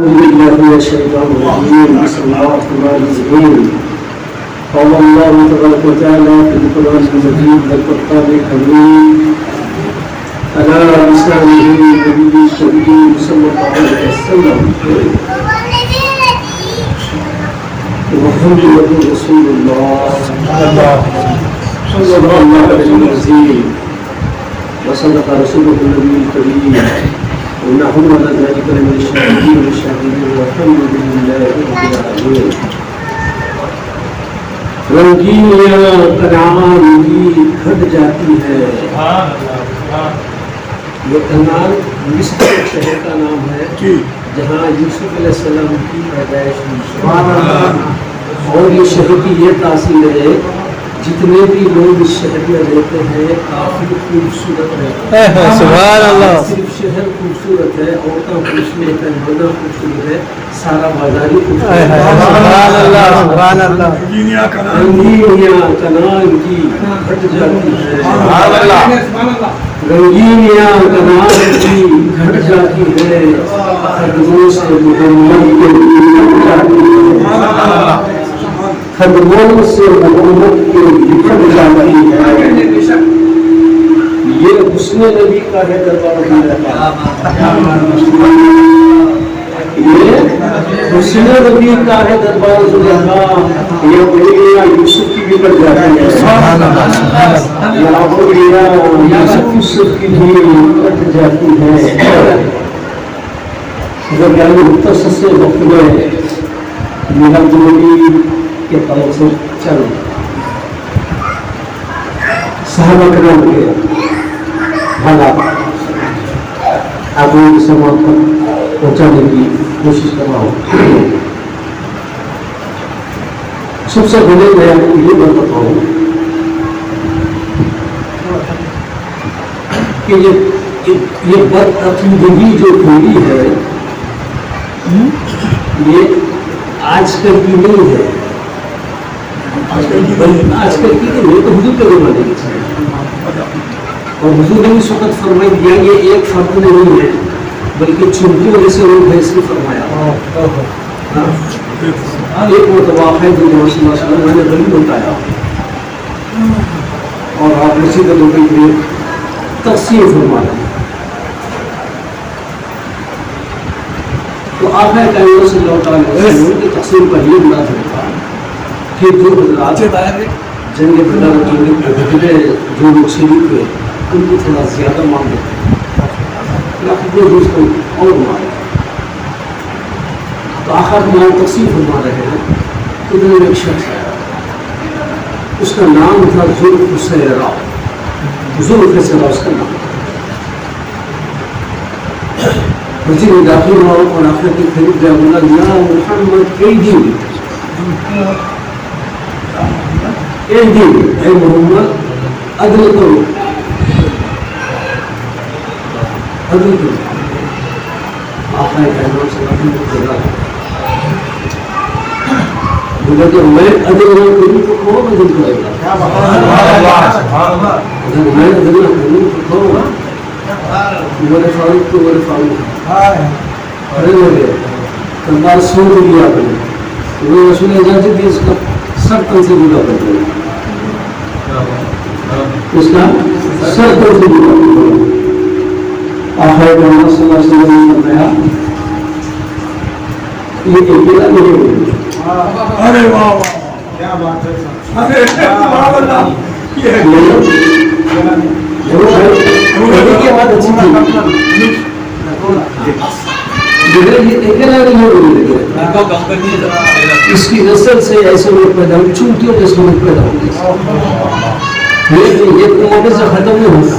من الشيطان الرجيم بسم الله الرحمن الرحيم قال الله تبارك وتعالى في القرآن المجيد والفرقان الحميد على لسان النبي الكريم صلى الله عليه وسلم محمد رسول الله صلى الله عليه وسلم وصدق رسوله النبي الكريم ونحن على ذلك من الشاهدين والشاهدين والحمد لله رب العالمين. رنگینیاں کنعان کی گھٹ جاتی ہے. یہ کنعان مصر شہر کا نام ہے جہاں یوسف علیہ السلام کی پیدائش ہوئی. اور یہ شہر کی یہ تاثیر ہے جتنے بھی لوگ اس شہر میں رہتے ہیں کافی خوبصورت ہے. سبحان اللہ. صرف شہر خوبصورت ہے، عورتوں خوبصورت ہے، مردہ خوبصورت ہے، سارا بازاری خوبصورت ہے. سبحان اللہ سبحان اللہ. رنگینیاں کنعان کی گھٹ جاتی ہے. سبحان اللہ. رنگینیاں کنعان کی گھٹ جاتی ہے، قدموں سے محمد کے لپٹ جاتی ہے. خدموں سے محمد کے لپٹ جاتی ہے. یہ حسن نبی کا ہے دربار خدا. یہ حسن نبی کا ہے دربار خدا. یہ بڑھیا یوسف کی بھی بڑھ جاتی ہے. یہ بڑھیا یوسف کی بھی بڑھ جاتی ہے. اگر یعنی مختصر سے وقت میں میلاد النبی کے طرف سے چل صحابہ کرام کے حالات آپ لوگوں کے سماعت تک پہنچانے کی کوشش کر رہا ہوں. سب سے پہلے میں آپ کو یہ بتاتا ہوں کہ یہ بدعقیدگی جو ہوئی ہے یہ آج کل کی نہیں ہے. آج کل کی نہیں تو حضور کے زمانے کی ہے. اور حضور نے اس وقت فرمائی دیا یہ ایک فرد نہیں ہے بلکہ چونکی وجہ سے وہ بھیس نے فرمایا. ایک مرتبہ ہے جو صلی اللہ علیہ وسلم نے غریب بتایا اور آپ اسی طرح کے لیے تقسیم فرمایا. تو آپ نے کہا صلی اللہ علیہ وسلم کی تقسیم کا یہ انداز رکھا کہ جو حضرات جنگ بدر کے جو لوگ شریک ہوئے ان کو تھوڑا زیادہ مان دیتے ہیں اپنے دوستوں اور مارے. تو آخر میں تقسیم فرما رہے ہیں. ادھر ایک شخص ہے اس کا نام تھا ذوالخسیرہ. ذوالخسیرہ اس کا نام. مسجد میں داخل ہوا اور آخر کے قریب گیا بولا یا محمد اے محمد عدل کرو عدل کرو. آخر کہنا صلی بولا کہ میں عدل نہ کروں تو کون عدل کرے گا؟ اگر میں عدل نہ کروں تو کون؟ میرے فاروق تو میرے فاروق کھڑے ہو گئے کمبار سو دیا آپ نے. وہ رسول اجازت دی اس کا سر تن سے جدا کر دیا. اس کا سر تن سے جدا کر دیا. آخر محمد صلی اللہ علیہ وسلم نے فرمایا یہ اکیلا نہیں ہوگا. ارے واہ کیا بات ہے. اس کی نسل سے ایسے لوگ پیدا ہوئے چونکیوں کے لوگ پیدا ہوں گے. یہ موقع سے ختم نہیں ہوگا.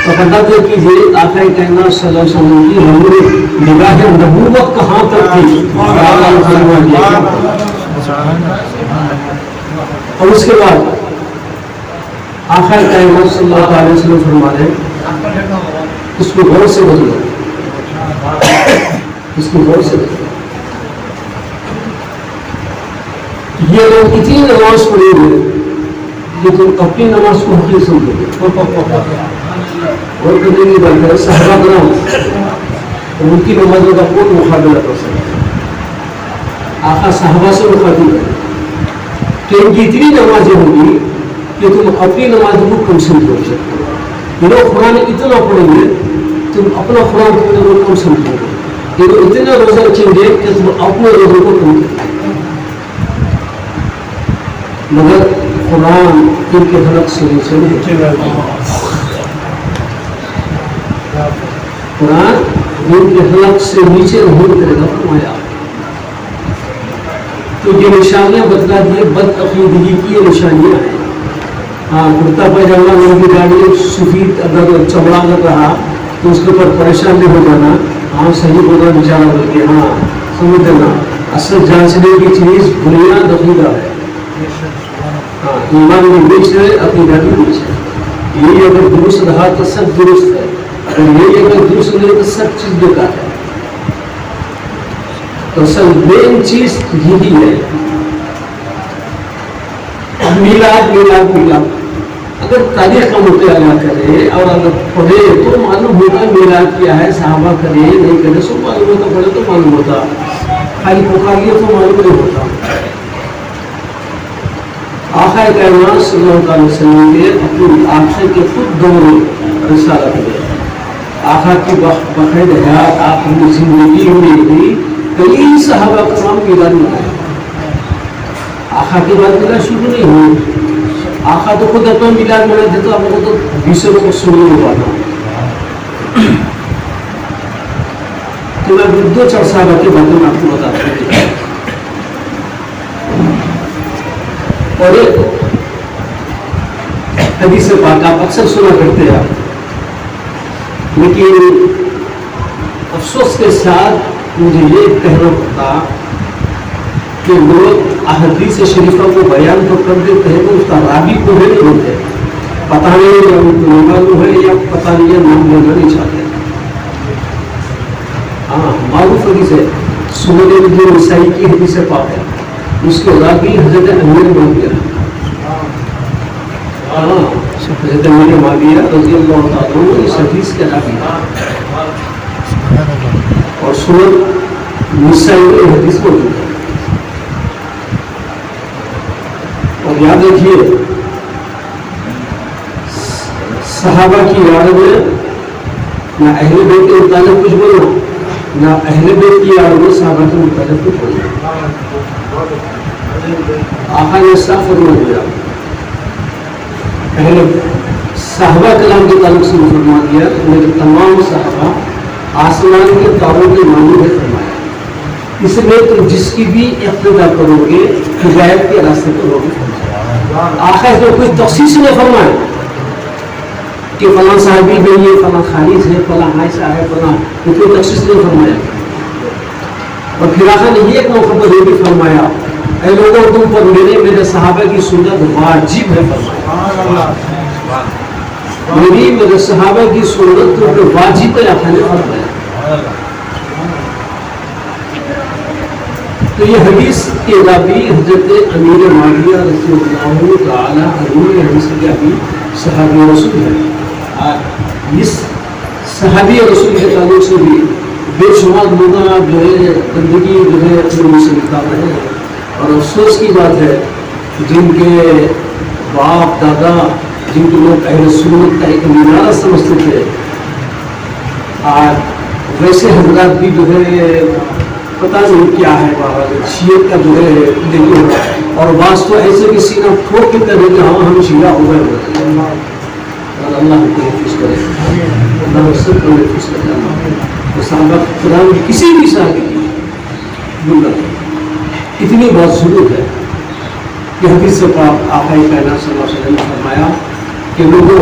تو پتہ تو کیجیے آقا کائنات صلی اللہ علیہ وسلم کی ہماری نگاہ نبوت کہاں تک تھی. اور اس کے بعد آقا کائنات صلی اللہ علیہ وسلم فرما رہے اس کو غور سے بدلو. اس کو غور سے بدلو. یہ لوگ اتنی نماز پڑھیں گے لیکن اپنی نماز کو حقیقت سمجھیں گے اور کبھی نہیں بنتے. صحابہ کرام تو ان کی نمازوں کا کون مقابلہ کر سکتا ہے؟ آقا صحابہ سے مخاطب ہے کہ ان کی اتنی نمازیں ہوگی کہ تم اپنی نمازوں کو کم سے کر سکتے ہو. یہ لوگ قرآن اتنا پڑھیں گے تم اپنا قرآن کو کم سمجھو گے. یہ لوگ اتنا روزہ رکھیں گے کہ تم اپنے روزوں کو کم کرو. مگر قرآن ان کے حلق سے نیچے نہیں. قرآن ان کے حلق سے نیچے نہیں کرے گا فرمایا. تو یہ نشانیاں بتلا دیے بد عقیدگی کی یہ نشانیاں ہیں. ہاں کرتا پائجامہ لمبی گاڑی سفید اگر چمڑا لگ رہا تو اس کے اوپر پریشان نہیں ہو جانا. ہاں صحیح ہوگا بیچارہ بول کے ہاں سمجھ دینا. اصل جانچنے کی چیز بنیاد عقیدہ ہے. ہاں ایمان بھی بیچ ہے عقیدہ بھی بیچ ہے. یہی اگر درست رہا تو سب درست ہے. اگر یہی اگر درست نہیں تو سب چیز بیکار ہے. تو اصل مین چیز یہی ہے. میلاد میلاد میلاد اگر تاریخ کا مطالعہ کرے اور اگر پڑھے تو معلوم ہوتا میلاد کیا ہے. صحابہ کرے نہیں کرے سب معلوم ہوتا. پڑھے تو معلوم ہوتا. خالی پکاریے تو معلوم نہیں ہوتا. آقا کائنات صلی اللہ علیہ وسلم کے اپنی آنکھیں کے خود دور رسالت میں آقا کی بخیر حیات آپ کی زندگی میں بھی کئی صحابہ کرام میلاد منائے. آقا کے بعد میلاد شروع نہیں ہوئی. آقا تو خود اپنا میلاد منا دیتا. آپ کو تو بیسوں کو سننے ہوا تھا. تو میں دو چار صحابہ کے بارے میں آپ کو بتاتا ہوں. اور ایک حدیث پاک آپ اکثر سنا کرتے ہیں لیکن افسوس کے ساتھ مجھے یہ کہنا پڑتا کہ لوگ احادیث شریفہ کو بیان تو کر دیتے ہیں تو اس کا راوی کو نہیں ہوتے. پتہ نہیں یا معلوم ہے یا پتہ نہیں یا نام لینا نہیں چاہتے. ہاں معروف حدیث ہے سنن ابن نسائی کی حدیث پاک ہے. اس کے راوی حضرت امیر معاویہ. ہاں حضرت امیر معاویہ رضی اللہ تعالیٰ عنہ اس حدیث کے راوی اور سنن نسائی میں حدیث موجود ہے. اور یاد رکھیے صحابہ کی یاد میں نہ اہل بیت کے متعلق کچھ بولنا نہ اہل بیت کی یاد میں صحابہ کے متعلق کچھ بولنا. آقا نے صاف فرما دیا. پہلے صحابہ کلام کے تعلق سے فرما دیا کہ میرے تمام صحابہ آسمان کے تاروں کے مانند ہے فرمایا. اس لیے تم جس کی بھی اقتدا کرو گے ہدایت کے راستے پر ہوگی فرمایا. آقا اس میں کوئی تخصیص نہیں فرمایا کہ فلاں صحابی نہیں ہے فلاں خالص ہے فلاں عائشہ ہے فلاں. کوئی تخصیص نہیں فرمایا. اور پھر آقا نے یہ ایک موقع پر یہ بھی فرمایا اے لوگوں تم پر میرے صحابہ کی سنت واجب ہے فرمایا. میرے صحابہ کی سنت تم پر واجب ہے آقا نے فرمایا. تو یہ حدیث کے راوی حضرت امیر معاویہ رضی اللہ تعالی عنہ یہ حدیث کے راوی صحابی رسول ہے. اس صحابی رسول کے تعلق سے بھی بے شمار لوگ جو ہے گندگی جو ہے اپنے سے نکال رہے ہیں. اور افسوس کی بات ہے جن کے باپ دادا جن کے لوگ اہل سنت کا ایک مینارہ سمجھتے تھے آج ویسے حضرات بھی جو ہے پتہ نہیں کیا ہے شیعت کا جو ہے دیکھو. اور بعض تو ایسے بھی سینہ ٹھوک کے کرے کہ ہم شیعہ ہو گئے. اور اللہ کو محفوظ کرے. اللہ سب کو محفوظ کرے. تو صحابہ کرام کی کسی بھی صحابی کی بلند اتنی بات ضرور ہے کہ حدیث سے پاک آقا کائنات صلی اللہ علیہ وسلم نے فرمایا کہ لوگوں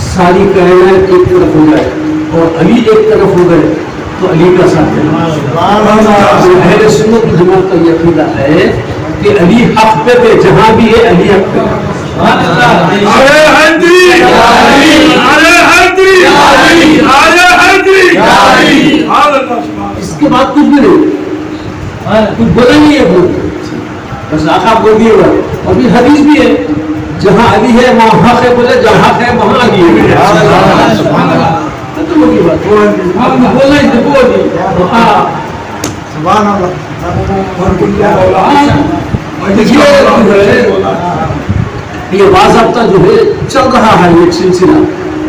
ساری کائنات ایک طرف ہو جائے اور علی ایک طرف ہو گئے تو علی کا ساتھ دینا. اہل سنت کی جماعت کا یہ عقیدہ ہے کہ علی حق پہ تھے. جہاں بھی ہے علی حق پہ. اس کے بعد کچھ بھی نہیں کچھ بولا نہیں ہے. بس آقا بول دیے گا. اور بھی حدیث بھی ہے جہاں علی ہے وہاں حق ہے. بولے جہاں حق ہے وہاں علی ہے. ختم ہوگی بات. آپ کو بولنا ہی تھا بولی. ہاں سبحان اللہ. یہ باضابطہ جو ہے چل رہا ہے ایک سلسلہ.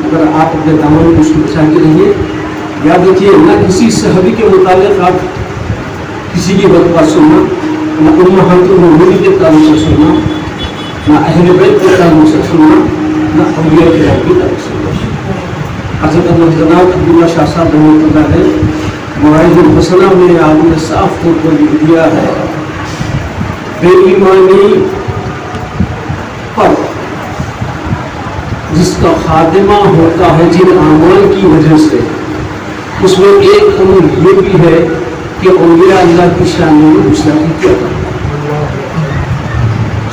اگر آپ اپنے دامن میں اس کو بچا کے رہیے. یاد رکھیے نہ کسی صحابی کے متعلق آپ کسی کی بات سننا، نہ امہات المؤمنین کے تعلق سے سننا، نہ اہل بیت کے تعلق سے سننا، نہ اولیاء کرام کے تعلق سے سننا. حضرت جناب عبداللہ شاہ صاحب رحمۃ اللہ نے مواعظ الحسنہ میں آپ نے صاف طور پر لکھ دیا ہے بے ایمانی پر جس کا خاتمہ ہوتا ہے جن اعمال کی وجہ سے، اس میں ایک امر یہ بھی ہے کہ اولیاء اللہ کی شان میں گستاخی کیا کرتا.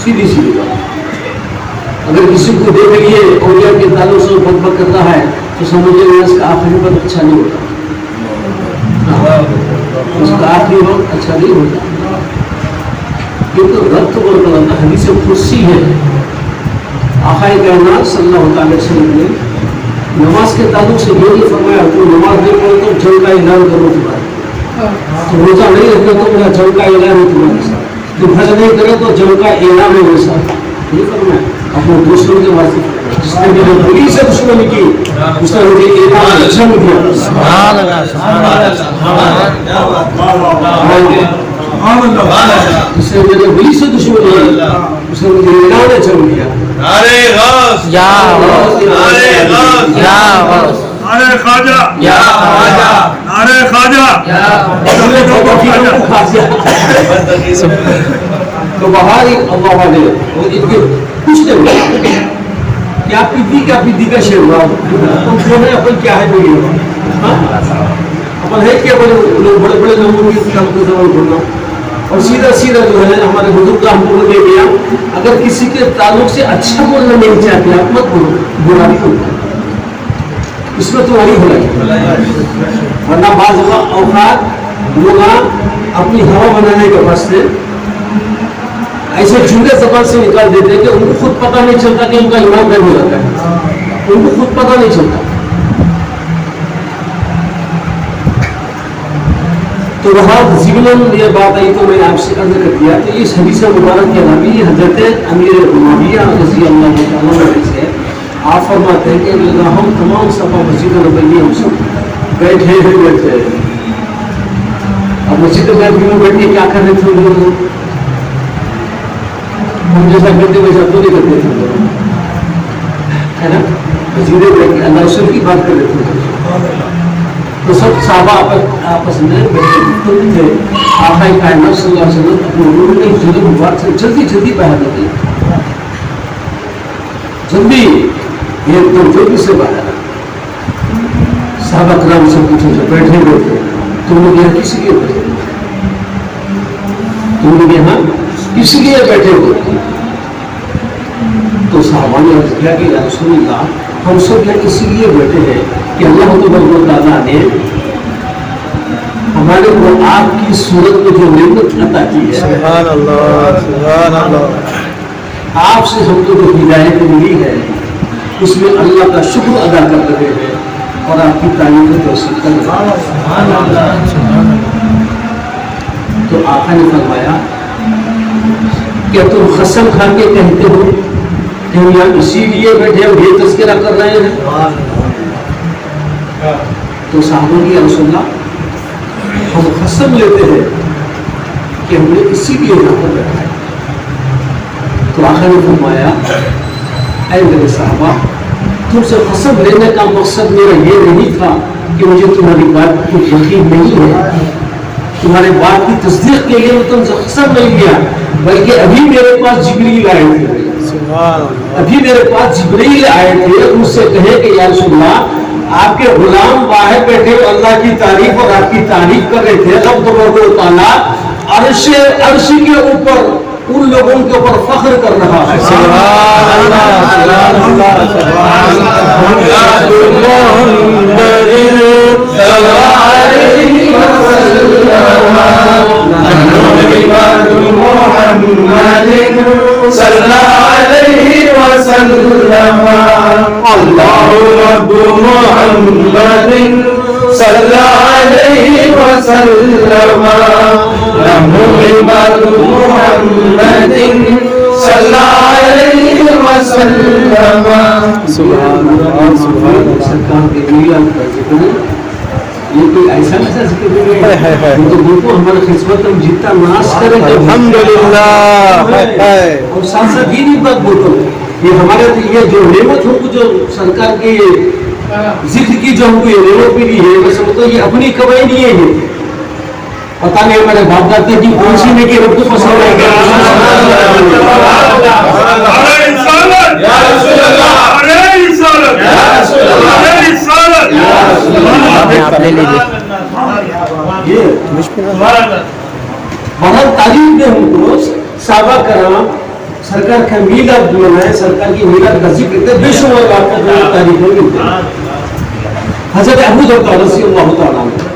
سیدھی سیدھی بات. اگر کسی کو دیکھ لیے اولیاء کے تعلق سے بک بک کرتا ہے تو سمجھے گا اس کا آخری وقت اچھا نہیں ہوتا. اس کا آخری وقت اچھا نہیں ہوتا. یہ تو رب تبارک و تعالیٰ حدیث قدسی ہے. آقا کائنات صلی اللہ علیہ وسلم نے نماز کے تعلق سے یہ نہیں فرمایا تو نماز نہیں پڑھو تو جنگ کا اعلان کرو تمہارا، تو روزہ نہیں رکھو تو میرا جنگ کا اعلان ہے تمہارے ساتھ، تو حج نہیں کرو تو جنگ کا اعلان ہے میرے ساتھ. یہ فرمایا اپنے دوستوں کے واسطے. جس نے میرے بڑی سے دشمنی کی اس نے مجھے اعلان اچھا نہیں دیا. جس نے میرے بڑی سے دشمنی کی اس نے مجھے اعلان اچھا نہیں دیا. نعرہ خواجہ، نعرہ خواجہ. تو باہر اللہ والے اور ان کے کچھ نہیں کیا پی کا شیر ہوا اپن کیا ہے بولیے اپن ہے کیا بڑے بڑے بڑے لوگوں کی زبان بولنا اور سیدھا سیدھا جو ہے ہمارے بزرگ کا ہم کو دے دیا. اگر کسی کے تعلق سے اچھا بولنا نہیں چاہتے آپ مت بولو، برا بھی ہوتا اس میں تمہاری ہو رہی. ورنہ بعض اوقات لوگ اپنی ہوا بنانے کے واسطے ایسے جملے زبان سے نکال دیتے ہیں کہ ان کو خود پتہ نہیں چلتا کہ ان کا ایمان غائب ہو جاتا ہے. ان کو خود پتہ نہیں چلتا. تو وہاں ضمن یہ بات آئی تو میں نے آپ سے عرض کر دیا کہ اس حدیث مبارک کے علاوہ حضرت امیر معاویہ رضی اللہ تعالیٰ عنہ سے آپ فرماتے ہیں کہ ہم تمام صفا مسجد نبوی ہم سب بیٹھے ہیں. اب مسجد نبوی میں بیٹھ کے کیا کر رہے تھے لوگ؟ ہم جیسا کرتے ویسا تو نہیں کرتے تھے ہے نا. مسجد بیٹھ کے اللہ رسول کی بات کر رہے تھے تو سب صحابہ آپس میں بیٹھے تھے. آقا کائنات صلی اللہ علیہ وسلم اپنے روم میں جلد مبارک سے جلدی جلدی باہر نکلے. جلدی ایک دم جلدی سے باہر. صحابہ کرام سے پوچھے جو بیٹھے ہوئے تھے تم لوگ یہاں کس لیے بیٹھے؟ تم لوگ یہاں کس لیے بیٹھے ہوئے تھے؟ تو صحابہ نے عرض کیا کہ یا رسول اللہ ہم سب یہاں اس لیے بیٹھے ہیں کہ اللہ تبارک و تعالیٰ نے ہمارے کو آپ کی صورت میں جو نعمت عطا کی ہے، سبحان اللہ سبحان اللہ، آپ سے ہم کو جو ہدایت ملی ہے اس میں اللہ کا شکر ادا کر رہے ہیں اور آپ کی تعلیم کو توثیق کر رہے ہیں. تو آقا نے فرمایا کیا تم قسم کھا کے کہتے ہو کہ ہم یہاں اسی لیے بیٹھے ہم یہ تذکرہ کر رہے ہیں؟ تو صحابہ کی یا رسول اللہ ہم قسم لیتے ہیں کہ ہم نے اسی لیے یہاں پر بیٹھا ہے. تو آقا نے فرمایا اے میرے صحابہ تم سے قسم لینے کا مقصد میرا یہ نہیں تھا کہ مجھے تمہاری بات کی یقین نہیں ہے، تمہارے بات کی تصدیق کے لیے میں تم سے قسم نہیں لیا، بلکہ ابھی میرے پاس جبریل آئے تھے. ابھی میرے پاس جبریل آئے تھے، مجھ سے کہے کہ یا رسول اللہ آپ کے غلام باہر بیٹھے اللہ کی تعریف اور آپ کی تعریف کر رہے تھے. رب تبارک و تعالیٰ عرش کے اوپر ان لوگوں کے اوپر فخر کر رہا ہے. اللہ رب محمد صلی علیہ وسلم محمد محمد صلی علیہ وسلم. سبحان اللہ سبحان اللہ. سرکار کے میلاد کا ذکر یہ کوئی ایسا ذکر نہیں ہے تو بالکل ہمارے خدمت میں جتنا ناش کریں الحمدللہ. اور ساتھ ساتھ یہ نہیں بات بولتا یہ ہمارے یہ جو نعمت ہم کو جو سرکار کی ذکر کی جو ہم کو یہ نعمت ملی ہے ویسے مطلب یہ اپنی کمائی نہیں ہے. پتا نہیں ہمارے باپ دادا کی کون سی نے کہ رب کو پسند ہے بہت تعلیم دے ہم کو صحابہ کرام سرکار کا میلاد منائے سرکار کی میلاد کا ذکر کرتے بے شمار بات کا تعریف ہے. حضرت ابو درداء رضی اللہ تعالیٰ عنہ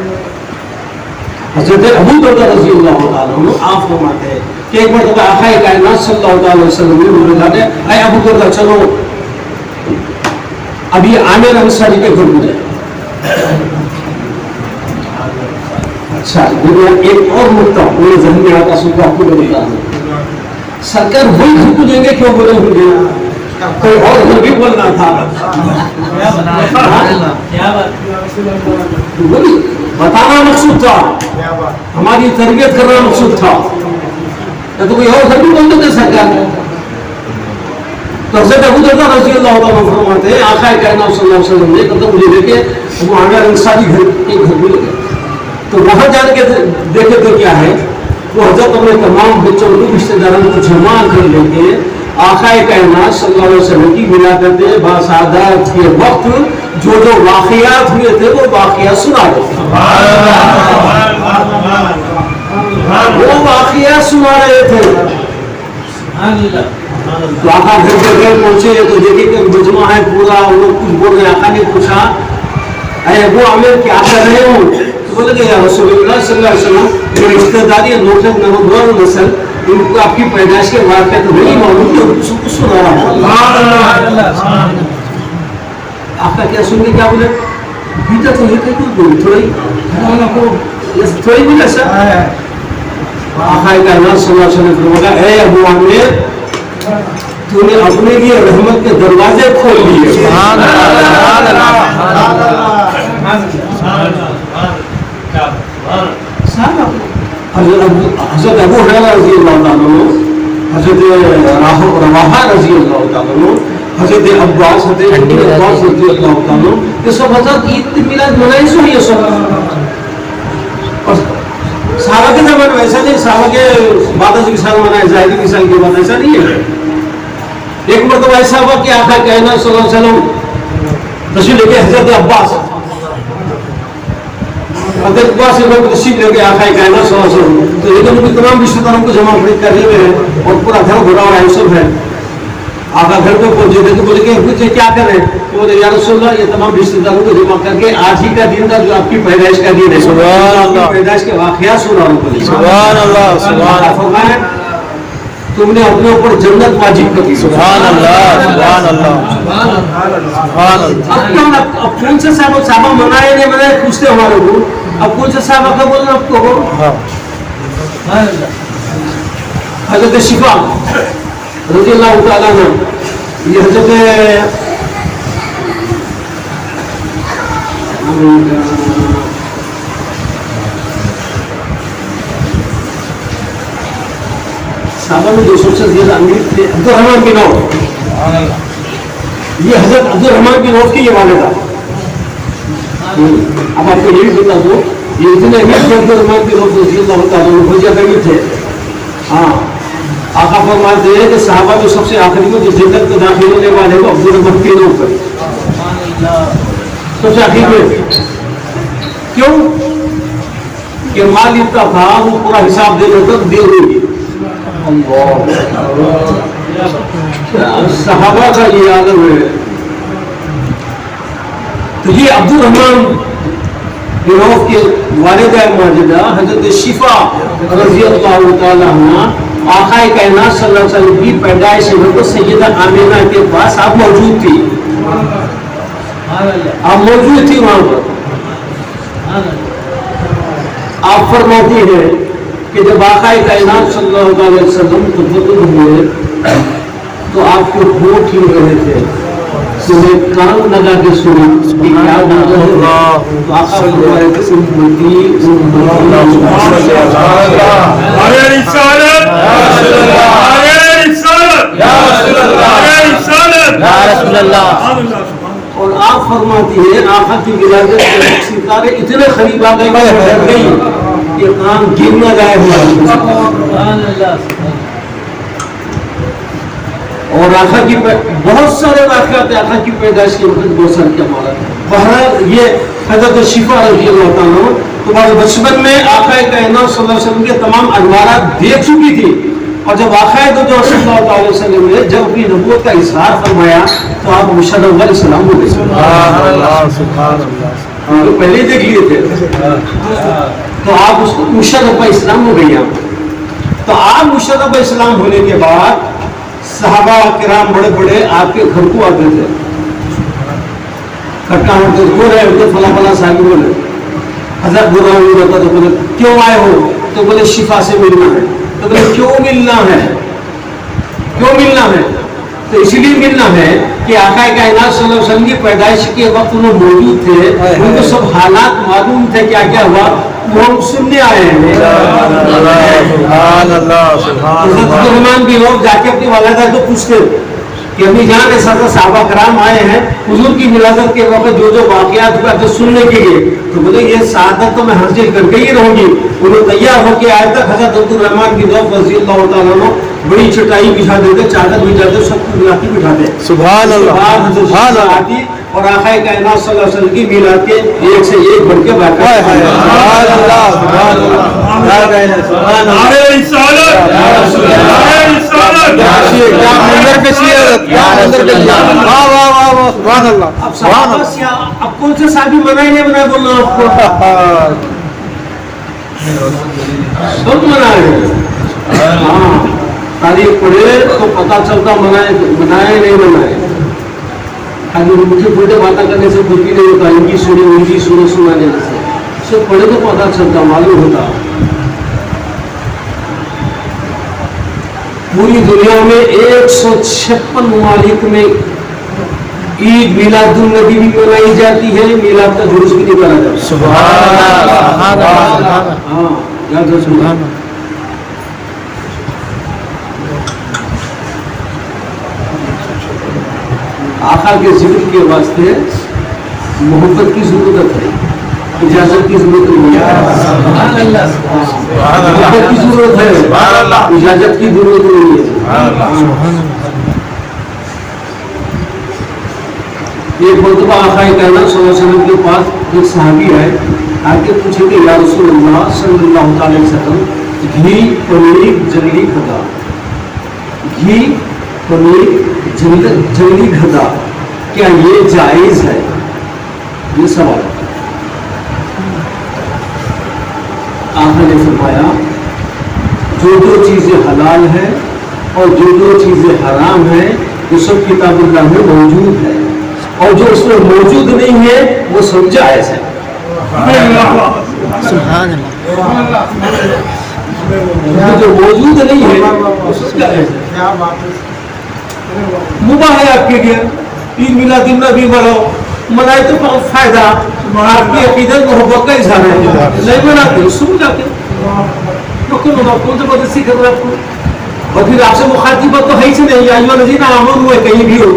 حضرت ابو درداء رضی اللہ تعالیٰ عنہ آپ فرماتے ہیں کہ ایک مرتبہ آقا کائنات صلی اللہ علیہ وسلم نے بولا اے ابو درداء چلو ابھی عامر انصاری کے گھر میں جائے. اچھا ایک اور نقطہ میرے ذہن میں آتا سن آپ کو بتا دوں سرکار وہی گھر کو دیں گے کیوں بولے ہوں گے کوئی اور گھر بھی بولنا تھا بتانا مقصود تھا ہماری تربیت کرنا مقصود تھا تو کوئی اور گھر بھی بولتے تھے سرکار تو حضرت ابو درداء رضی اللہ عنہ فرماتے ہیں آقا کائنات صلی اللہ علیہ وسلم نے قدم مجھے لے کے ابو عامر انصاری گھر کے گھر بھی لگے تو وہاں جان کے دیکھے تو کیا ہے وہ حضرت اپنے تمام بچوں کو رشتے داروں کو جمع کر لے کے آقا کائنات صلی اللہ علیہ وسلم کی ملاقات باسعادت کے وقت جو واقعات ہوئے تھے وہ واقعات سنا رہے وہ واقعات سنا رہے تھے. تو آقا گھر کے گھر پہنچے تو دیکھے کہ مجمع ہے پورا وہ کچھ بول رہے. آقا نے پوچھا اے ابو عامر کیا کر رہے ہو تو بولے کہ یا رسول اللہ صلی اللہ علیہ وسلم میرے رشتے داری نوجوان نسل ان کو آپ کی پیدائش کے واقعہ تو نہیں معلوم ہے کچھ سنا رہا. آقا کیا سن کے کیا بولے بیٹا تو یہ کہیں کوئی تھوڑی بھی ایسا آقا کائنات صلی اللہ علیہ وسلم نے بولا اے ابو عامر تو نے اپنے لیے رحمت کے دروازے کھول دیے. حضرت ابو ہریرہ رضی اللہ تعالیٰ عنہ حضرت رواحہ رضی اللہ تعالیٰ عنہ حضرت عباس رضی اللہ تعالیٰ عنہ یہ سب حضرت عید میلاد منائی سو یہ سب صحابہ کے زمانے میں ایسا نہیں. صحابہ کے بعد از وصال منائے ظاہری وصال کے بعد ایسا نہیں ہے. ایک مرتبہ ایسا ہوا کہ آقا کائنات صلی اللہ علیہ وسلم تشریف لے کے حضرت عباس سے لوگ تشریف لے کے آقا کائنات صلی اللہ علیہ وسلم تو ایک ان تمام رشتے داروں کو جمع کر لیے ہیں اور پورا گھر بھرا ہوا ہے سب ہے. آقا گھر پہ پہنچے تھے تو بولے کہ پوچھے کیا کریں تو بولے یا رسول اللہ یہ تمام رشتے داروں کو جمع کر کے آج ہی کا دن تھا جو آپ کی پیدائش کا دن ہے پیدائش کے واقعات سنا رہا ہوں. سبحان اللہ سبحان اللہ. تم نے اپنے اوپر جنت واجب کر دی. سبحان اللہ سبحان اللہ سبحان اللہ. اب کون سے صحابہ منائے نہیں منائے پوچھتے ہمارے کو اب کون سے صحابہ کا بولنا آپ کو حضرت شفا رضی اللہ تعالیٰ عنہ یہ حضرت صحابہ میں جو سب سے زیادہ امیر تھے عبد الرحمن بن عوف. یہ حضرت عبد الرحمن بن عوف کی یہ والدہ. اب آپ کو یہ بھی بتا دو یہ اتنے امیر تھے عبد الرحمن بن عوف رضی اللہ تعالیٰ عنہ بہت زیادہ امیر تھے. ہاں آقا فرماتے ہیں کہ صحابہ جو سب سے آخری میں جو جنت کو داخل ہونے والے وہ عبد الرحمن بن عوف ہے سب سے آخر میں. کیوں کہ مال اتنا تھا وہ پورا حساب دینے تک دے دیں گے. صحابہ کا یہ عالم ہے. تو یہ عبد الرحمن بن عوف کے والدہ ماجدہ حضرت شفا رضی اللہ تعالیٰ عنہ آقا کائنات صلی اللہ علیہ وسلم کی پیدائش وقت سیدہ آمینہ کے پاس آپ موجود تھی. آپ موجود تھی وہاں پر. آپ فرماتی ہیں کہ جب آقا کائنات صلی اللہ علیہ وسلم خطبہ ہوئے تو آپ کے ہونٹ ہل رہے تھے کہ میں کان لگا کے سنا کہ کیا بول رہے ہیں. تو آقا فرمائے کہ امتی اور آپ فرماتی ہیں آقا کی ولادت کے ستارے اتنے قریب آ گئے کہ کام گر نہ جائے ہوا. اور آقا کی بہت سارے واقعات آقا کی پیدائش کے وقت بہت سارے کیا مالا. بہرحال یہ حضرت شفا رضی اللہ تعالیٰ تو بچپن میں آقا کائنات صلی اللہ علیہ وسلم کے تمام انوارات دیکھ چکی تھی. اور جب آقا جو صلی اللہ علیہ وسلم نے جب اپنی نبوت کا اظہار فرمایا تو آپ مشرف علیہ السلام ہو گئے. پہلے دیکھ لیے تھے تو آپ اس کو مشرف اسلام ہو گئی. تو آپ مشرف اسلام ہونے کے بعد صحابہ کرام بڑے بڑے آپ کے گھر کو آتے تھے. کٹا ہوتے ہو رہے ہوتے فلاں فلاں صاحب بولے حضرت برا ہوتا تو بولے کیوں آئے ہو تو بولے شفا سے ملنا ہے. تو بولے کیوں ملنا ہے کیوں ملنا ہے تو اس لیے ملنا ہے کہ آقا کائنات صلی اللہ علیہ وسلم کی پیدائش کے وقت انہوں موجود تھے. ان کو سب حالات معلوم تھے کیا کیا ہوا وہ ہم سننے آئے ہیں. رحمان بھی لوگ جا کے اپنی والدہ کو پوچھتے کہ امی جان ایسا صحابہ کرام آئے ہیں حضور کی ولادت کے وقت جو واقعات ہوئے تو سننے کے لیے. تو بولے یہ سعادت تو میں حاصل کر کے ہی رہوں گی. انہوں تیار ہو کے آئے تک حضرت عبدالرحمان کی ذوق رضی اللہ تعالیٰ عنہ بڑی چٹائی بچھا دیتے چادر بچھا دیتے سب کو ملا کے بٹھاتے. سبحان اللہ. آتی اور آقا کائنات صلی اللہ علیہ وسلم کی میلاد کے ایک سے ایک بڑھ کے واقع. اب کون سے صحابی منائے نہیں منائے بول رہا ہوں آپ کو سب منائے. ہاں تاریخ پڑھے تو پتا چلتا منائے نہیں منائے. میٹھے پھوٹے باتیں کرنے سے کچھ بھی نہیں ہوتا. ان کی سنی ان کی سنو سنانے سے سب پڑھے تو پتا چلتا معلوم ہوتا. پوری دنیا میں 156 ممالک میں عید میلاد النبی بھی منائی جاتی ہے. میلاد کا جلوس بھی نکالا جاتا ہے. سبحان اللہ. ہاں یاد ہے سبحان اللہ. آقا کے ذکر کے واسطے محبت کی ضرورت ہے اجازت کی ضرورت نہیں ہے. محبت کی ضرورت ہے اجازت کی ضرورت نہیں ہے. ایک مرتبہ آقا کائنات صلی اللہ علیہ وسلم کے پاس ایک صحابی آئے آ کے پوچھے کہ یا رسول اللہ صلی اللہ علیہ وسلم گھی پنیر جنگلی گھدا گھی پنیر جنگلی گھدا کیا یہ جائز ہے؟ یہ سوال. آپ نے فرمایا جو چیزیں حلال ہیں اور جو چیزیں حرام ہیں وہ سب کتاب اللہ میں موجود ہے اور جو اس میں موجود نہیں ہے وہ سب جائز ہے. جو موجود نہیں ہے وہ سب جائز ہے. مباح ہے آپ کے لیے. عید میلاد النبی مناؤ منائے تو فائدہ آپ کی عقیدت محبت کا اظہار ہے. نہیں مناتے سن جاتے کون سے مدرسی کر رہے آپ کو اور پھر آپ سے مخاطبت تو ہے ہی سے نہیں. آئیو نظیر آمن ہوئے کہیں بھی ہو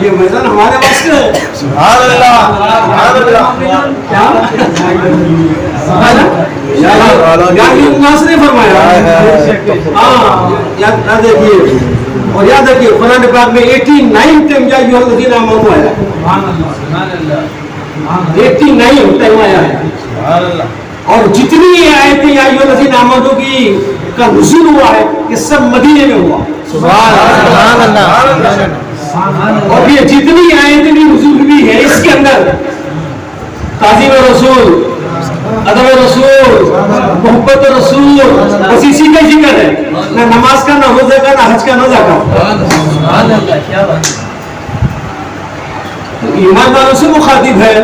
یہ میدان ہمارے واسطے ہے. نے فرمایا یاد رکھیے اور یاد رکھیے قرآن پاک میں 89 ٹائم یا جو الذین آمنوا آیا 89 ٹائم آیا ہے. اور جتنی آیتیں یا ایھا الذین آمنوا کی کا نزول ہوا ہے یہ سب مدینے میں ہوا. اور یہ جتنی آیتیں بھی نزول ہوئی ہے اس کے اندر تعظیم رسول، ادب رسول، محبت رسول، بس اسی کا ذکر ہے، نہ نماز کا، نہ روزے کا، نہ حج کا، نہ زکات. ایمان والوں سے مخاطب ہے.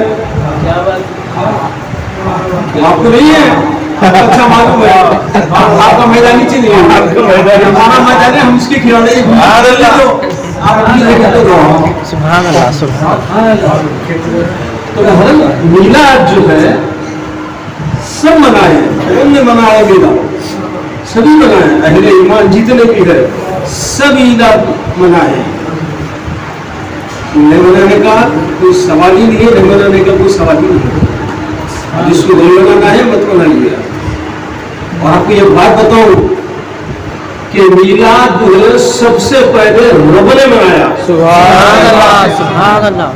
آپ کو نہیں ہے اچھا معلوم ہے، آپ کا میدانی چیز نہیں ہے، ہمارا میدان ہے، ہم اس کے کھلانے آپ سبحان اللہ. تو میلاد جو ہے سب منائے، کون نے منایا میلاد؟ سبھی منائے، اہل ایمان جتنے بھی ہے سب میلاد منائے. نہیں منانے کا کوئی سوال ہی نہیں ہے، نہیں منانے کا کوئی سوال ہی نہیں ہے. جس کو نہیں منانا ہے مت منائیے. اور آپ کو یہ بات بتاؤں کہ میلاد جو ہے سب سے پہلے رب نے بنایا. سبحان اللہ سبحان اللہ.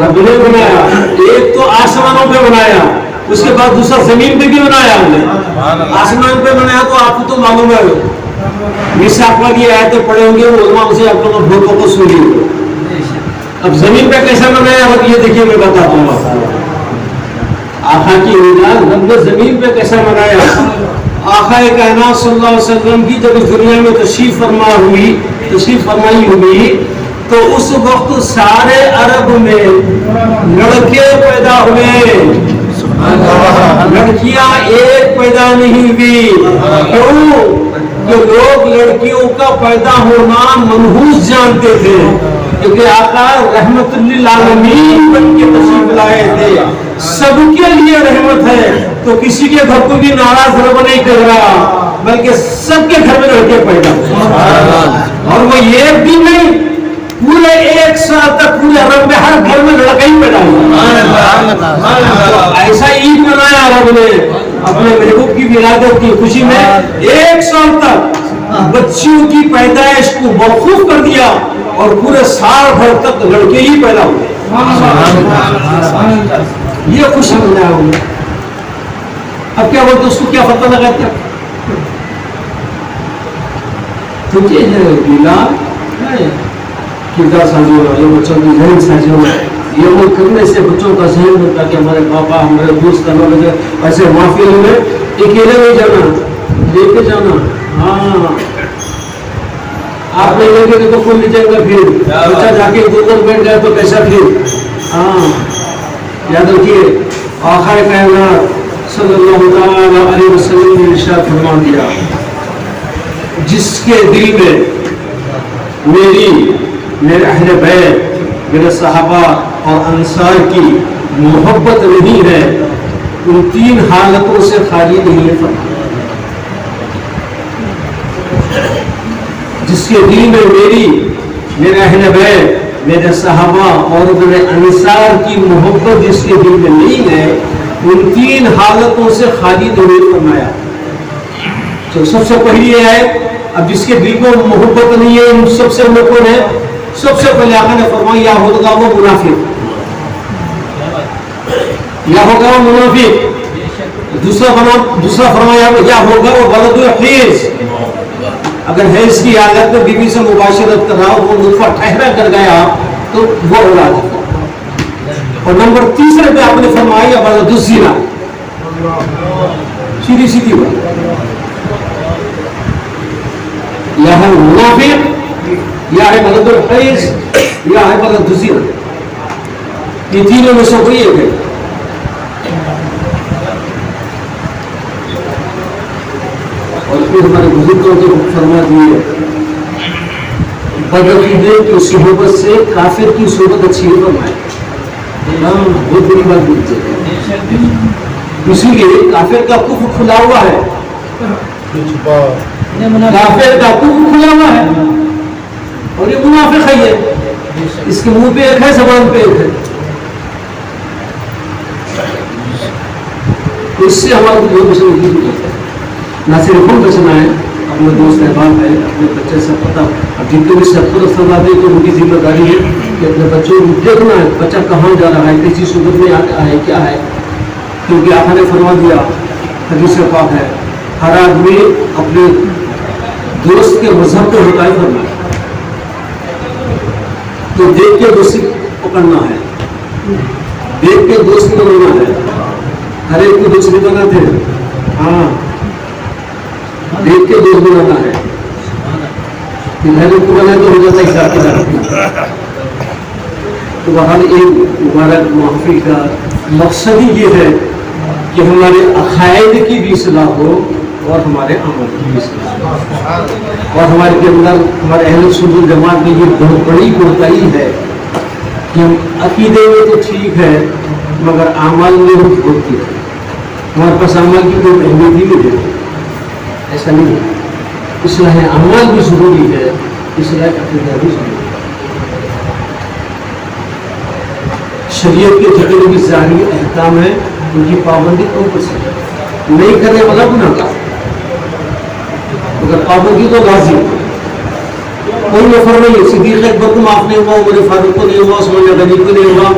رب نے بنایا، ایک تو آسمانوں پہ بنایا، اس کے بعد دوسرا زمین پہ بھی بنایا ہم نے. آسمان پہ بنایا تو آپ کو تو معلوم ہے، میثاق والی آیتیں پڑھے ہوں گے وہ علماء سے آپ لوگوں بھوکوں کو سنی ہوگی. اب زمین پہ کیسا بنایا اب یہ دیکھیے میں بتاتا ہوں آپ کو. آقا کی میلاد رب نے زمین پہ کیسا بنایا. آقا کائنات صلی اللہ علیہ وسلم کی جب اس دنیا میں تشریف فرمائی ہوئی تو اس وقت سارے عرب میں لڑکے پیدا ہوئے، لڑکیاں ایک پیدا نہیں ہوئی. کیوں کہ لوگ لڑکیوں کا پیدا ہونا منحوس جانتے تھے، کیونکہ آقا رحمت للعالمین بن کے تشریف لائے تھے، سب کے لیے رحمت ہے. تو کسی کے گھر کو بھی ناراض رب نہیں کر رہا، بلکہ سب کے گھر میں لڑکے پیدا ہوئے. اور وہ ایک دن نہیں، پورے ایک سال تک پورے عرب میں ہر گھر میں لڑکا ہی پیدا ہوا. ایسا عید منایا رب نے اپنے محبوب کی ولادت کی خوشی میں، ایک سال تک بچیوں کی پیدائش کو موقوف کر دیا اور پورے سال بھر تک لڑکے ہی پیدا ہوئے. یہ خوشی منایا ہوا. اب کیا بولتے اس کو کیا پتہ لگاتے تجھے ہے میلاد کردار سازی ہو رہا ہے، بچوں کی ذہن سازی ہو رہا ہے. یہ وہ کرنے سے بچوں کا ذہن ہوتا ہے کہ ہمارے پاپا ہمارے دوست وغیرہ ایسے محفل میں اکیلے نہیں جانا، لے کے جانا. ہاں آپ نہیں لے کے تو کون لے جائے گا؟ پھر بچہ جا کے دو دن بیٹھ جائے تو کیسا پھر. ہاں یاد رکھیے آقا کائنات صلی اللہ علیہ وسلم نے ارشاد فرما دیا جس کے دل میں میرے اہل بیت، میرے صحابہ اور انصار کی محبت نہیں ہے ان تین حالتوں سے خالی نہیں ہے. جس کے دل میں میرے اہل بیت، میرے صحابہ اور میرے انصار کی محبت جس کے دل میں نہیں ہے ان تین حالتوں سے خالی نہیں فرمایا. تو سب سے پہلی ہے اب جس کے دل کو محبت نہیں ہے ان سب سے کون ہے؟ سب سے پہلے آقا نے فرمایا یا ہوگا وہ منافق، یا ہوگا وہ منافق. دوسرا فرمایا یا ہوگا وہ ولد حیض، اگر حیض کی حالت میں بیوی سے مباشرت کر رہا وہ نطفہ ٹھہرا کر گیا تو وہ اولاد ہے. اور نمبر تیسرے پہ آپ نے فرمایا ولد الزنا، سیدھی بات، یا ہے منافق، یا ہے ولد الحیض، یا ہے ولد الزنا. یہ تینوں میں سے کوئی ایک ہے. اور پھر ہمارے بزرگوں کو فرما دیے بدعقیدے کی صحبت سے کافر کی صحبت اچھی ہے. فرمائے بہت بڑی بات بولتے ہیں، اسی لیے کافر کا کفر کھلا ہوا ہے، کافر کا کفر کھلا ہوا ہے اور یہ منافق ہے. یہ اس کے منہ پہ ایک ہے، زبان پہ ایک ہے. اس سے ہمارا جو نہ صرف ہم بچنا ہے، اپنے دوست احباب ہے، اپنے بچے سے پتہ، اب جتنے بھی سفر استعمال دے تو ان کی ذمہ داری ہے کہ اپنے بچوں کو دیکھنا ہے بچہ کہاں جا رہا ہے، کسی صورت میں آ ہے کیا ہے. کیونکہ آپ نے فرما دیا، حدیث پاک ہے، ہر آدمی اپنے دوست کے مذہب کو ہٹائے کرنا ہے، تو دیکھ کے دوستی پکڑنا ہے، دیکھ کے دوست بنانا ہے، ہر ایک کو دوست نہیں بناتے ہیں، ہاں دیکھ کے دوست بنانا ہے، ہر ایک کو بنائے تو ہو جاتا ہے حساب کتاب۔ تو بہرحال ایک مبارک محفل کا مقصد ہی یہ ہے کہ ہمارے عقائد کی بھی اصلاح ہو اور ہمارے عمل کی بھی اصلاح ہو، اور ہمارے کے اندر ہمارے اہل سنت والجماعت میں یہ بہت بڑی کوتاہی ہے کہ ہم عقیدے میں تو ٹھیک ہے مگر اعمال میں ہم ہوتی ہے، ہمارے پاس اعمال کی کوئی اہمیت ہی نہیں دیتے، ایسا نہیں ہے۔ اصلاح اعمال بھی ضروری ہے، اصلاح عقیدہ بھی ضروری ہے۔ شریعت کے جتنے بھی ظاہری احکام ہیں ان کی پابندی کمپلسری ہے، نہیں کرنے والا گناہ گار، مگر پابندی تو لازم ہے۔ کوئی نفر نہیں ہے، صدیق اکبر کو معاف نہیں ہوا، عمر فاروق کو نہیں ہوا، عثمان غنی کو نہیں ہوا،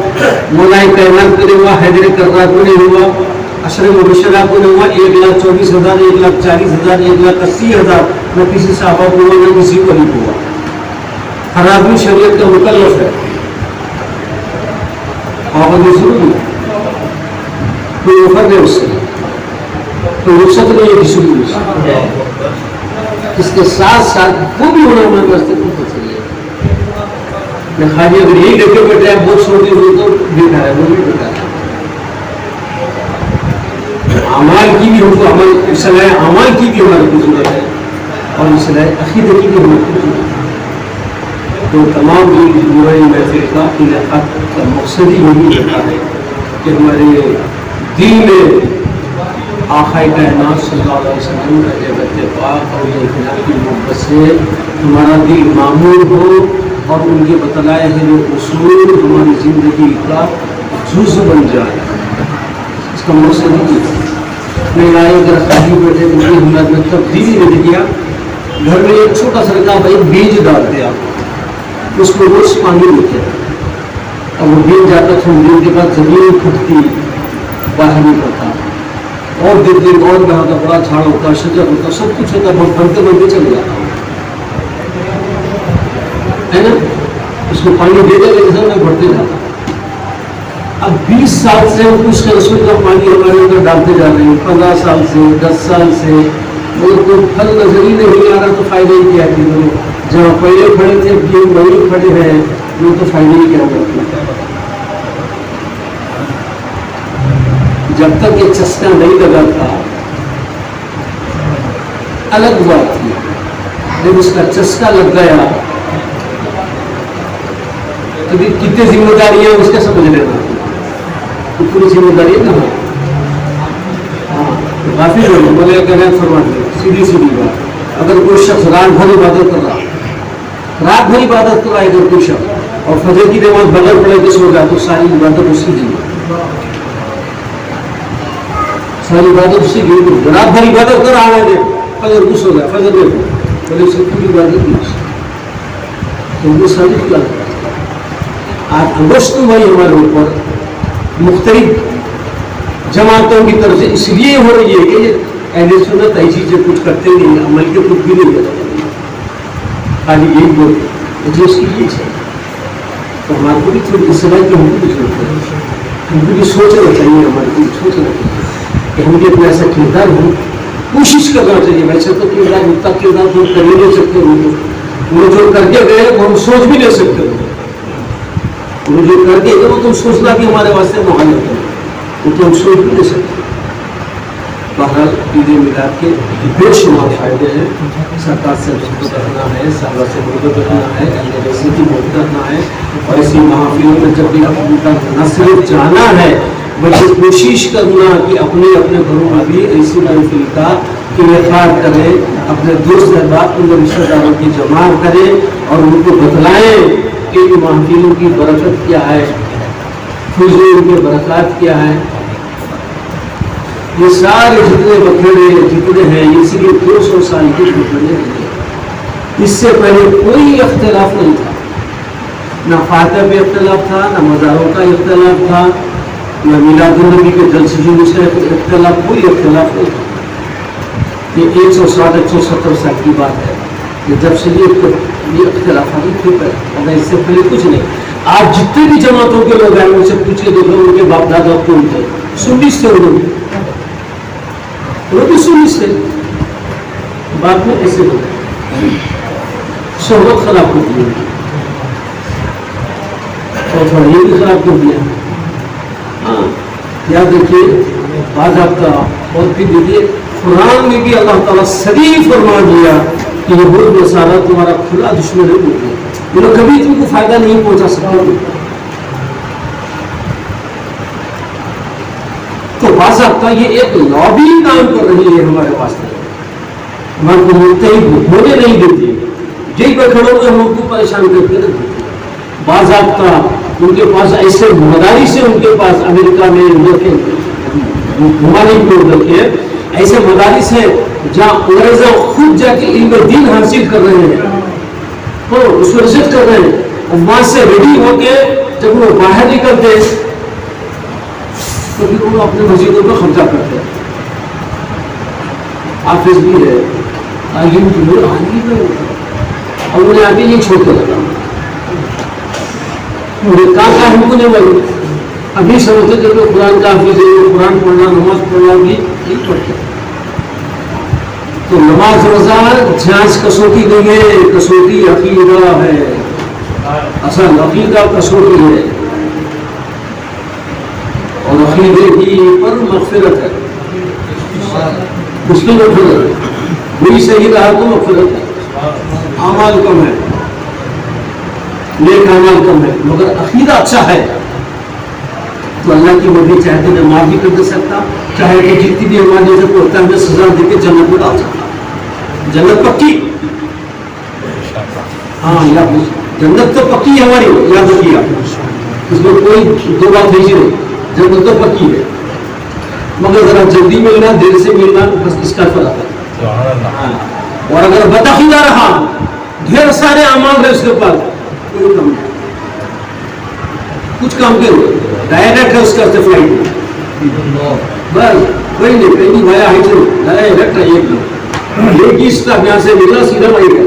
مولا کائنات کو نہیں ہوا، حیدر کرار کو نہیں ہوا، عشر مبشرہ کو نہیں ہوا، 1,24,000، 1,40,000، 1,80,000 نہ کسی صحابہ کو ہوا، نہ کسی ولی کو ہوا۔ ہر آدمی شریعت کا مکلف ہے، پابندی ضروری ہے، کوئی وفر نہیں اس سے، کوئی رخصت نہیں ہے کسی بھی سے، اس کے ساتھ ساتھ وہ بھی ہونا ہمارے واسطے کمپلسری ہے۔ میں خالی اگر یہی دیکھ کے بیٹھے ہیں بہت چھوٹی ہوئی تو بیٹھا ہے، وہ بھی بیٹھا ہے۔ اعمال کی بھی ہم کو عمل، اصلاح اعمال کی بھی ہماری کو ضرورت ہے، اور اصلاح عقیدے کی بھی ہماری کو ضرورت ہے۔ تو تمام جمعہ محفل کا انعقاد کا مقصد ہی یہی رہتا ہے کہ ہمارے دل میں آقا کائنات صلی اللہ علیہ وسلم کا جبت پاک اور یہ خلاف کی محبت سے ہمارا دل معمور ہو، اور ان کے بتلائے ہوئے اصول ہماری زندگی کا جز بن جائے، اس کا مقصد ہی ہے۔ میں آئے اگر خالی بیٹھے ان کی ہمت میں تبدیلی نہیں کیا، گھر میں ایک چھوٹا سا کام بھائی بیج ڈالتے آپ، اس کو روز پانی دیتے ہیں، اب وہ بیج جاتا تھوڑی دیر کے بعد زمین پھٹتی باہر نہیں پڑتا، اور دن اور میں ہوتا، بڑا جھاڑ ہوتا، شجر ہوتا، سب کچھ ہوتا، بہت بڑھتے بڑھتے چلے جاتا ہے نا، اس کو پانی دے دے کے میں بڑھتے جاتا۔ اب 20 سال سے اس کے رسول کا پانی ہمارے اندر ڈالتے جا رہے ہیں، 15 سال سے، 10 سال سے، مگر کوئی پھل نظر ہی نہیں آ رہا، تو فائدہ ہی کیا کہ جہاں پہلے کھڑے تھے یہ وہی کھڑے ہیں، وہ تو فائدہ ہی کیا کرتے۔ جب تک یہ چسکا نہیں لگا تھا الگ بات تھی، جب اس کا چسکا لگ گیا تو کتنی ذمہ داریاں اس کا سمجھ لینا، تو پوری ذمہ داری کہاں؟ ہاں کافی لوگ بولے کہ فرما دیں، سیدھی سیدھی بات، اگر کوئی شخص رات بھر عبادت کر رہا، رات بھر عبادت کر رہا ہے اگر کوئی شخص، اور فجر کی نماز بغیر پڑے تو سو جائے، تو ساری عبادت اسی کی، ساری عبادت اسی کی، رات بھر عبادت کر رہا ہے، فجر کو سو جائے، فجر دیکھو بولے اس کی پوری عبادت نہیں، تو وہ ساری کیا آج اگست بھائی ہمارے اوپر مختلف جماعتوں کی طرف سے اس لیے ہو رہی ہے کہ اہل سنت ایسی چیزیں کچھ کرتے نہیں، عمل کے کچھ بھی نہیں کرتے، خالی یہی بول مجھے اس کی یہ ہے، تو ہمارے کو بھی تھوڑی اصلاح کی ہم کو بھی ضرورت ہے، ہم کو بھی سوچنا چاہیے، ہمارے کو بھی سوچنا چاہیے کہ ہم بھی اپنا ایسا کردار ہوں، کوشش کرنا چاہیے۔ ویسے تو کردار اتنا کردار تو کر ہی نہیں سکتے، وہ جو کر کے گئے وہ ہم سوچ بھی نہیں سکتے، وہ جو کر کے گئے وہ تم سوچنا بھی ہمارے واسطے محال ہے، وہ تو ہم سوچ بھی نہیں سکتے۔ بہرحال عید میلاد کے بے شمار فائدے ہیں، سرکار سے محبت رکھنا ہے، صحابہ سے محبت رکھنا ہے، اہل بیت کی محبت رکھنا ہے، اور اسی محافلوں میں جب بھی اپنے نہ صرف جانا ہے بلکہ کوشش کرنا کہ اپنے اپنے گھروں میں بھی ایسی محفل کا انعقاد کرے، اپنے دوست احباب ان رشتہ داروں کی جمع کرے اور ان کو بتلائیں کہ یہ محفلوں کی برکت کیا ہے، فضول کے برکات کیا ہے۔ یہ سارے جتنے بکھیڑے جتنے ہیں یہ صرف 200 سال کے بکھیڑے ہیں، اس سے پہلے کوئی اختلاف نہیں تھا، نہ فاتح پہ اختلاف تھا، نہ مزاروں کا اختلاف تھا، یا میلاد النبی کے جلسے جلوس کا اختلاف کوئی اختلاف نہیں تھا. یہ 160 170 سال کی بات ہے کہ جب سے یہ اختلافات تھے اور اس سے پہلے کچھ نہیں. آج جتنے بھی جماعتوں کے لوگ ہیں ان سے پوچھ کے دیکھو ان کے باپ دادا کون تھے. سنیس تھے وہ بھی سنیس تھے. بعد میں ایسے ہو گئے صحبت خراب کر دی اور تھوڑا یہ بھی خراب کر دیا. ہاں یاد رکھیے بعض آپ کا اور پھر دیکھیے قرآن میں بھی اللہ تعالیٰ صریح فرما دیا کہ یہ یہود نصارہ تمہارا کھلا دشمن ہے. یہ لوگ کبھی تم کو فائدہ نہیں پہنچا سکتے. تو باضابطہ یہ ایک لابی کام کر رہی ہے ہمارے پاس, ہمارے کو متحد ہونے نہیں دیتی. جی پہ کھڑے ہوئے ہم کو پریشان کرتے رہتے. باضابطہ ان کے پاس ایسے مدارس ہیں, ان کے پاس امریکہ میں ممالک میں ادھر کے ایسے مدارس ہیں جہاں انگریزوں خود جا کے علم دین حاصل کر رہے ہیں, اس کو رجت کر رہے ہیں. اور وہاں سے ریڈی ہو کے جب وہ باہر نکلتے تو پھر وہ اپنے مسجدوں پہ قبضہ کرتے ہیں. حافظ بھی ہے, عالم بھی ہے, عالم بھی ہے, اور انہیں آگے نہیں چھوڑتے لگا. کہاں ہم کو نہیں معلوم. ابھی سمجھتے تھے کہ قرآن کا حافظ ہے, قرآن پڑھنا نماز پڑھنا بھی نہیں پڑھتے. تو نماز روزہ جانچ کسوٹی نہیں ہے, کسوٹی عقیدہ ہے. اصل عقیدہ کسوٹی ہے اور عقیدے کی پر مغفرت ہے. اس کی مغفرت ہے, وہی صحیح رہا تو مغفرت ہے. اعمال کم ہے, نیک اعمال کم ہے, مگر عقیدہ اچھا ہے تو اللہ کی مرضی چاہے تو معاف بھی کر دے سکتا, چاہے کہ جتنی بھی ہماری جیسے پڑھتا ہے ہمیں سزا دے کے جنت میں ڈال سکتا. جنت پکی, ہاں یاد, جنت تو پکی ہے ہماری, یاد رکھیے اس میں کوئی دو بات نہیں. جنت تو پکی ہے مگر ذرا جلدی ملنا دیر سے ملنا بس اس کا فرق ہے. اور اگر بدعقیدہ رہا, ڈھیر سارے اعمال ہے اس کے پاس, کوئی کام نہیں, کچھ کام کرو, ڈائریکٹ ہے اس کا فلائٹ بس کوئی نہیں. پہلی بھایا ہے چلو ڈائریکٹ ہے, ایک اس کا یہاں سے ملا سیدھا وہی گیا.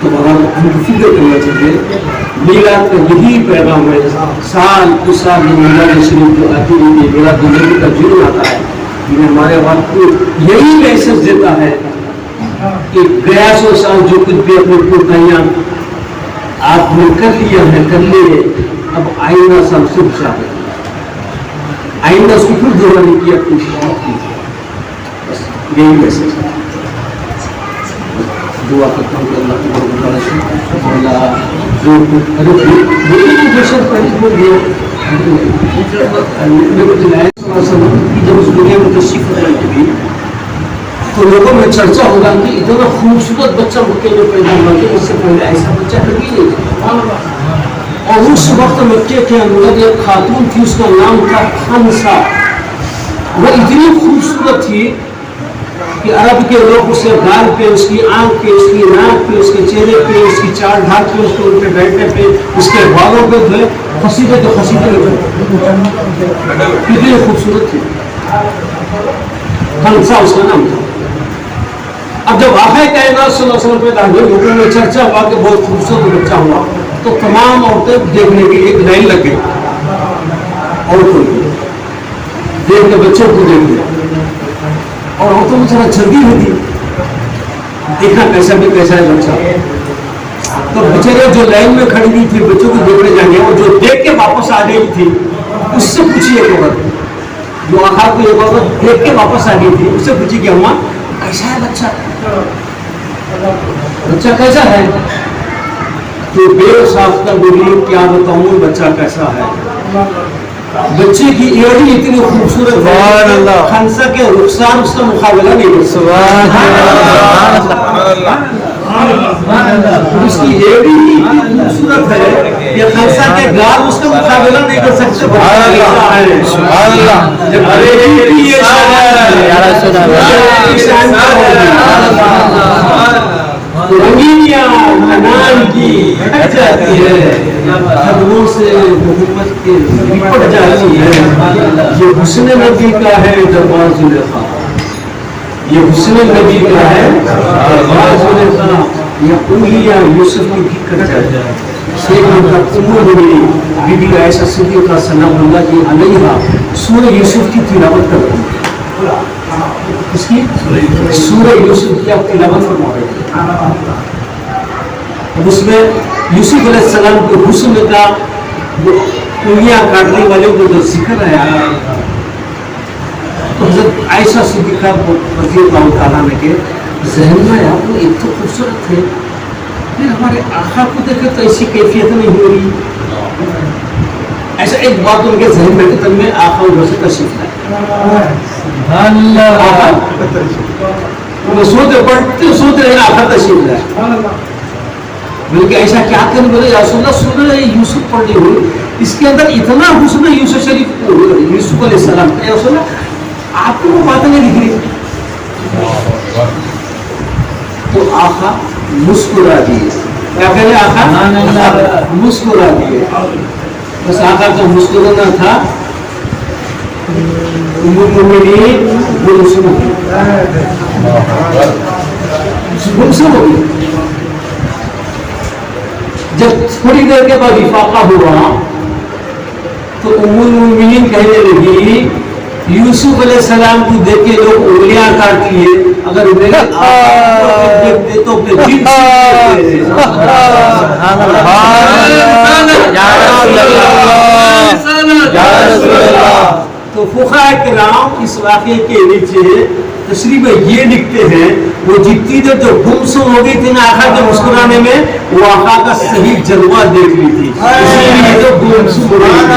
تو ہم کو فکر کرنا چاہیے. میلاد کا یہی پیغام ہے. سال کچھ سال میں میلاد شریف جو آتی ہے, میلاد النبی کا جنون آتا ہے, یہ ہمارے وقت کو یہی میسج دیتا ہے کہ گیا 100 سال جو کچھ بھی اپنے کوتاہیاں آپ نے کر لیا ہے کر لیے, اب آئندہ سال صبح چاہے آئندہ اس کو پھر دہرانی کی اپنی کوشش. بس یہی میسج ہے. دعا کرتا ہوں کہ اللہ تعالیٰ جو جب اس دنیا میں تشریف لائے گی تو لوگوں میں چرچا ہوگا کہ اتنا خوبصورت بچہ مکے میں پیدا ہوا کہ اس سے پہلے ایسا بچہ کبھی نہیں تھا. اور اس وقت مکے کے اندر ایک خاتون تھی, اس کا نام تھا خنسا. وہ اتنی خوبصورت تھی کہ عرب کے لوگ اسے گال پہ, اس کی آنکھ پہ, اس کی ناک پہ, اس کے چہرے پہ, اس کی چار ڈھاک پہ, اس کے ان پہ بیٹھنے پہ, اس کے بالوں پہ جو ہے خسیدے تو خسیدے کتنی خوبصورت تھی. خنسا اس کا نام تھا. اب جب آقا کائنات صلی اللہ علیہ وسلم پیدا ہوئے, لوگوں میں چرچا ہوا کہ بہت خوبصورت بچہ ہوا, تو تمام عورتیں دیکھنے کی ایک لائن لگ گئی, عورتوں کی دیکھ کے بچوں کو دیکھ لیا. اور عورتوں میں تھوڑا جلدی ہوتی دیکھنا کیسا بھی کیسا ہے بچہ. تو بچے جو لائن میں کھڑی ہوئی تھی بچوں کو دیکھنے جائیں گے, اور جو دیکھ کے واپس آ گئی تھی اس سے پوچھی ایک عورت, جو آخر کو ایک عورت دیکھ کے واپس آ گئی تھی, اس سے پوچھی کہ اماں کیسا ہے بچہ, بچہ کیسا ہے؟ تو بے ساختہ بولی کیا بتاؤں بچہ کیسا ہے. بچے کی ایڑی اتنی خوبصورت ہے, خنسا کے رخسار اس کا مقابلہ نہیں کر سکتے. اس کی ایڑی اتنی خوبصورت ہے کہ خنسا کے گال اس کا مقابلہ نہیں کر سکتے. رنگینیاں انان کی ہٹ جاتی ہے، قدموں سے محمد کے لپٹ جاتی ہے۔ یہ حسن نبی کا ہے دربار زلیخا، یہ حسن نبی کا ہے دربار زلیخا، یہ انگلیاں یوسف کی بھی کٹ جاتی ہے۔ بی بی عائشہ صدیقہ سلام اللہ کی علیہا سورہ یوسف کی تلاوت کرتی ہے۔ اس کی سورہ یوسف کی آپ تلاوت فرما رہے ہیں۔ اب اس میں یوسف علیہ السلام کے حسن کا انگلیاں کاٹنے والے کو جو ذکر ہے تو حضرت عائشہ صدیقہ رضی اللہ تعالیٰ عنہ کے ذہن میں آیا وہ ایک تو خوبصورت تھے، پھر ہمارے آقا کو دیکھے تو ایسی کیفیت نہیں ہو رہی۔ ایسا ایک بات ان کے ذہن میں کہ تب میں آقا ادھر سے تشریف لائے، وہ سوتے پڑھتے سوتے رہے آقا تشریف لائے، بلکہ ایسا کیا کرنے بولے یا رسول اللہ سورہ یوسف پڑھنی ہوئی، اس کے اندر اتنا حسن یوسف شریف یوسف علیہ السلام کا، یا رسول اللہ آپ کو وہ باتیں نہیں دکھ رہی؟ تو آقا مسکرا دیے، کیا کہہ رہے آقا؟ مسکرا دیے۔ بس آقا کا مسکرانا تھا، ام المؤمنین گمسم ہو گئی، گمسم ہو گئی۔ جب تھوڑی دیر کے بعد افاقہ ہوا تو ام المؤمنین کہنے لگی یوسف علیہ السلام کو دیکھ کے لوگ انگلیاں کاٹتی ہے، اگر میرے آقا کو دیکھتے تو اپنے دل سے تو فقہاء کرام اس واقعے کے نیچے تشریح میں یہ لکھتے ہیں وہ جتنی دیر جو گمسم ہو گئی تھی نا آقا کے مسکرانے میں، وہ آقا کا صحیح جلوہ دیکھ لی تھی، اسی لیے تو گمسم ہو گئی تھی۔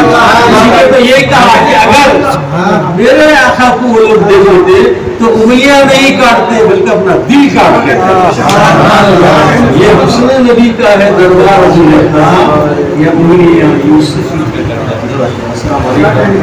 اسی لیے تو یہ کہا کہ اگر میرے آقا کو وہ لوگ دیکھ لیتے تو انگلیاں نہیں کاٹتے بلکہ اپنا دل کاٹتے تھے۔ یہ حسن نبی کا ہے دربار زلیخا، یہ انگلیاں یوسف کی۔ السلام علیکم۔